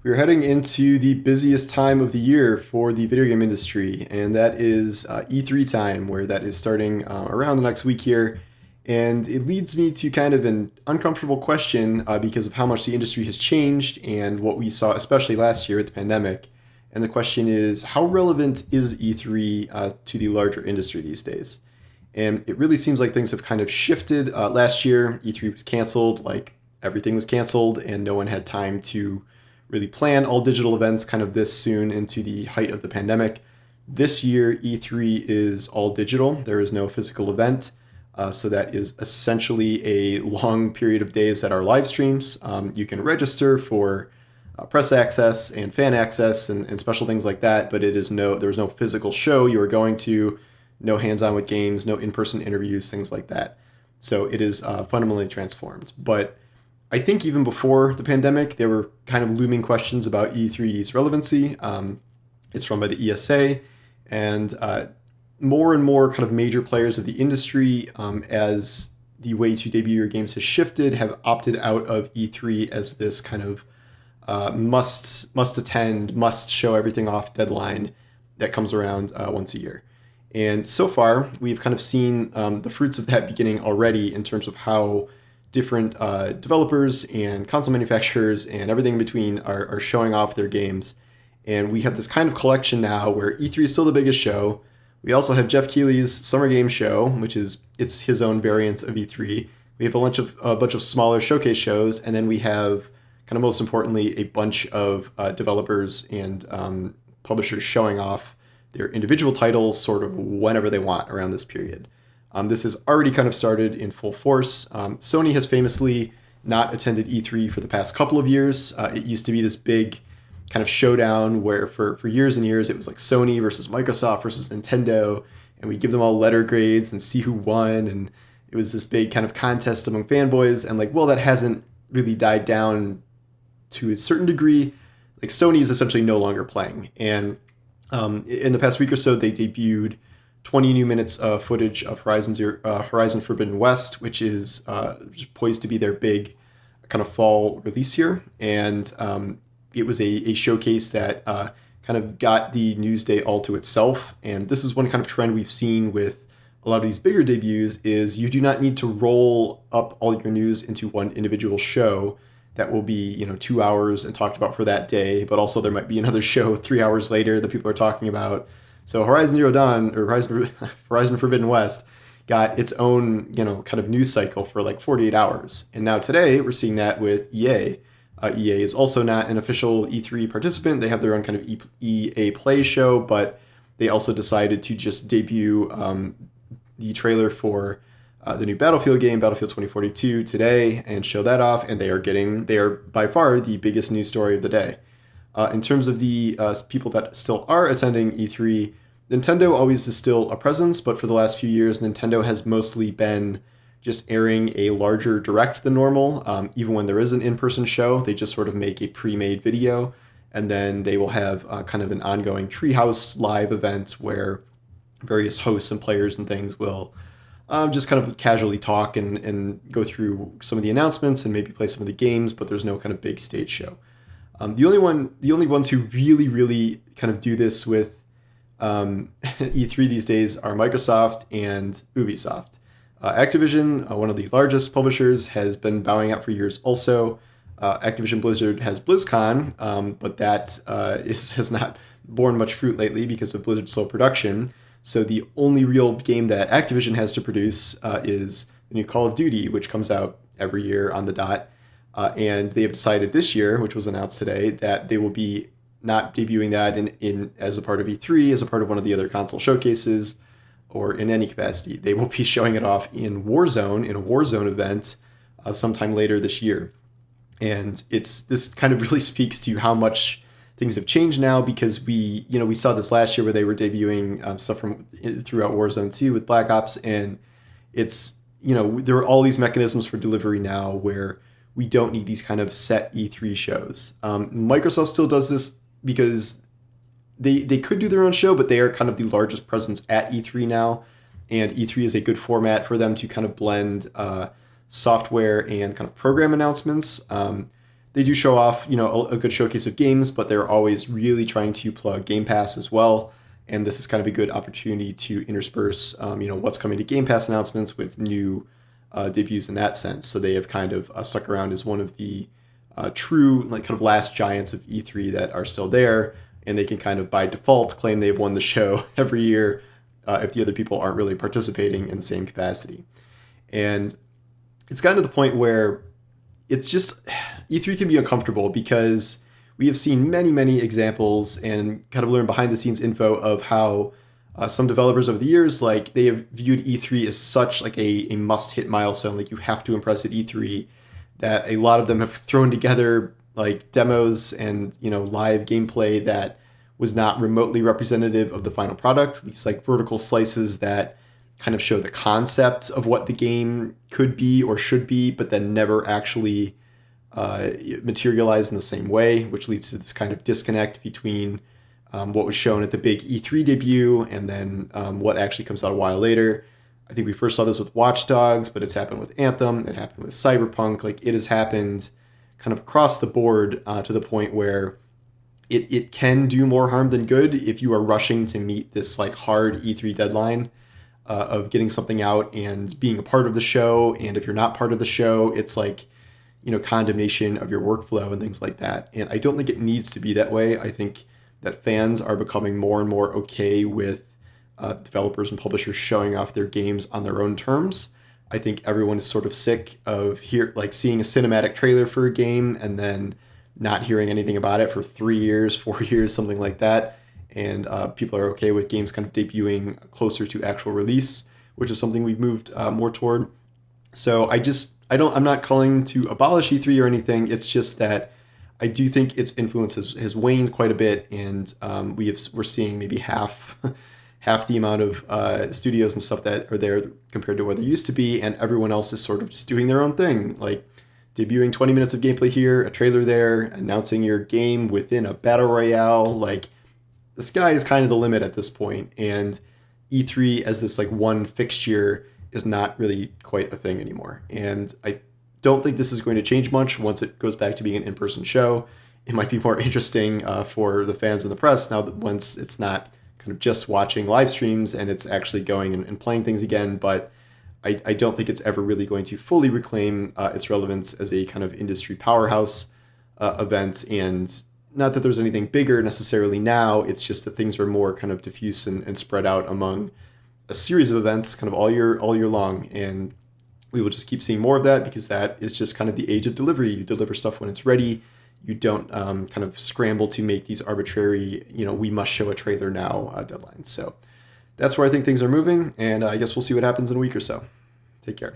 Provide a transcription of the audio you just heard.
We're heading into the busiest time of the year for the video game industry, and that is E3 time, where that is starting around the next week here. And it leads me to kind of an uncomfortable question because of how much the industry has changed and what we saw, especially last year with the pandemic. And the question is, how relevant is E3 to the larger industry these days? And it really seems like things have kind of shifted. Last year, E3 was canceled, like everything was canceled, and no one had time to really plan all digital events kind of this soon into the height of the pandemic. This year, E3 is all digital. There is no physical event. So that is essentially a long period of days that are live streams. You can register for press access and fan access and special things like that, but there's no physical show you are going to, no hands-on with games, no in-person interviews, things like that. So it is fundamentally transformed. But I think even before the pandemic, there were kind of looming questions about E3's relevancy. It's run by the ESA, and more and more kind of major players of the industry, as the way to debut your games has shifted, have opted out of E3 as this kind of must attend, must show everything off deadline that comes around once a year. And so far, we've kind of seen the fruits of that beginning already in terms of how different developers and console manufacturers and everything in between are showing off their games. And we have this kind of collection now where E3 is still the biggest show. We also have Jeff Keighley's Summer Game Show, it's his own variant of E3. We have a bunch of smaller showcase shows, and then we have, kind of most importantly, a bunch of developers and publishers showing off their individual titles sort of whenever they want around this period. This has already kind of started in full force. Sony has famously not attended E3 for the past couple of years. It used to be this big kind of showdown where for years and years it was like Sony versus Microsoft versus Nintendo, and we give them all letter grades and see who won, and it was this big kind of contest among fanboys. And that hasn't really died down to a certain degree. Like, Sony is essentially no longer playing, and in the past week or so they debuted 20 new minutes of footage of Horizon Forbidden West, which is poised to be their big kind of fall release here. And it was a showcase that kind of got the news day all to itself. And this is one kind of trend we've seen with a lot of these bigger debuts, is you do not need to roll up all your news into one individual show that will be 2 hours and talked about for that day, but also there might be another show 3 hours later that people are talking about. So Horizon Zero Dawn, or Horizon Forbidden West, got its own, kind of news cycle for like 48 hours. And now today we're seeing that with EA. EA is also not an official E3 participant. They have their own kind of EA Play show, but they also decided to just debut the trailer for the new Battlefield game, Battlefield 2042, today, and show that off. And they are by far the biggest news story of the day. In terms of the people that still are attending E3, Nintendo always is still a presence, but for the last few years, Nintendo has mostly been just airing a larger direct than normal. Even when there is an in-person show, they just sort of make a pre-made video, and then they will have kind of an ongoing Treehouse live event where various hosts and players and things will just kind of casually talk and go through some of the announcements and maybe play some of the games, but there's no kind of big stage show. The only ones who really kind of do this with E3 these days are Microsoft and Ubisoft. Activision, one of the largest publishers, has been bowing out for years also. Activision Blizzard has BlizzCon, but that has not borne much fruit lately because of Blizzard's slow production. So the only real game that Activision has to produce is the new Call of Duty, which comes out every year on the dot. And they have decided this year, which was announced today, that they will be not debuting that in as a part of E3, as a part of one of the other console showcases, or in any capacity. They will be showing it off in Warzone, in a Warzone event, sometime later this year. And this kind of really speaks to how much things have changed now, because we saw this last year where they were debuting stuff from throughout Warzone 2 with Black Ops, and there are all these mechanisms for delivery now where we don't need these kind of set E3 shows. Microsoft still does this because they could do their own show, but they are kind of the largest presence at E3 now, and E3 is a good format for them to kind of blend software and kind of program announcements. they do show off, a good showcase of games, but they're always really trying to plug Game Pass as well. And this is kind of a good opportunity to intersperse, what's coming to Game Pass announcements with new debuts in that sense. So they have kind of stuck around as one of the true, like, kind of last giants of E3 that are still there, and they can kind of by default claim they've won the show every year if the other people aren't really participating in the same capacity. And it's gotten to the point where it's just, E3 can be uncomfortable because we have seen many, many examples and kind of learned behind the scenes info of how some developers over the years, like, they have viewed E3 as such like a must hit milestone, like you have to impress at E3, that a lot of them have thrown together like demos and, live gameplay that was not remotely representative of the final product. These like vertical slices that kind of show the concept of what the game could be or should be, but then never actually materialize in the same way, which leads to this kind of disconnect between what was shown at the big E3 debut and then what actually comes out a while later. I think we first saw this with Watch Dogs, but it's happened with Anthem. It happened with Cyberpunk. Like, it has happened kind of across the board to the point where it can do more harm than good if you are rushing to meet this like hard E3 deadline of getting something out and being a part of the show. And if you're not part of the show, it's like, condemnation of your workflow and things like that. And I don't think it needs to be that way. I think that fans are becoming more and more okay with developers and publishers showing off their games on their own terms. I think everyone is sort of sick of seeing a cinematic trailer for a game and then not hearing anything about it for 3 years, 4 years, something like that. And people are okay with games kind of debuting closer to actual release, which is something we've moved more toward. So I'm not calling to abolish E3 or anything. It's just that I do think its influence has waned quite a bit, and we're seeing maybe half the amount of studios and stuff that are there compared to where there used to be, and everyone else is sort of just doing their own thing, like debuting 20 minutes of gameplay here, a trailer there, announcing your game within a battle royale. Like, the sky is kind of the limit at this point, and E3 as this like one fixture is not really quite a thing anymore. And I don't think this is going to change much once it goes back to being an in-person show. It might be more interesting for the fans and the press now that once it's not kind of just watching live streams and it's actually going and playing things again. But I don't think it's ever really going to fully reclaim its relevance as a kind of industry powerhouse event. And not that there's anything bigger necessarily now, it's just that things are more kind of diffuse and spread out among a series of events kind of all year long. And we will just keep seeing more of that because that is just kind of the age of delivery. You deliver stuff when it's ready. You don't kind of scramble to make these arbitrary, we must show a trailer now deadlines. So that's where I think things are moving. And I guess we'll see what happens in a week or so. Take care.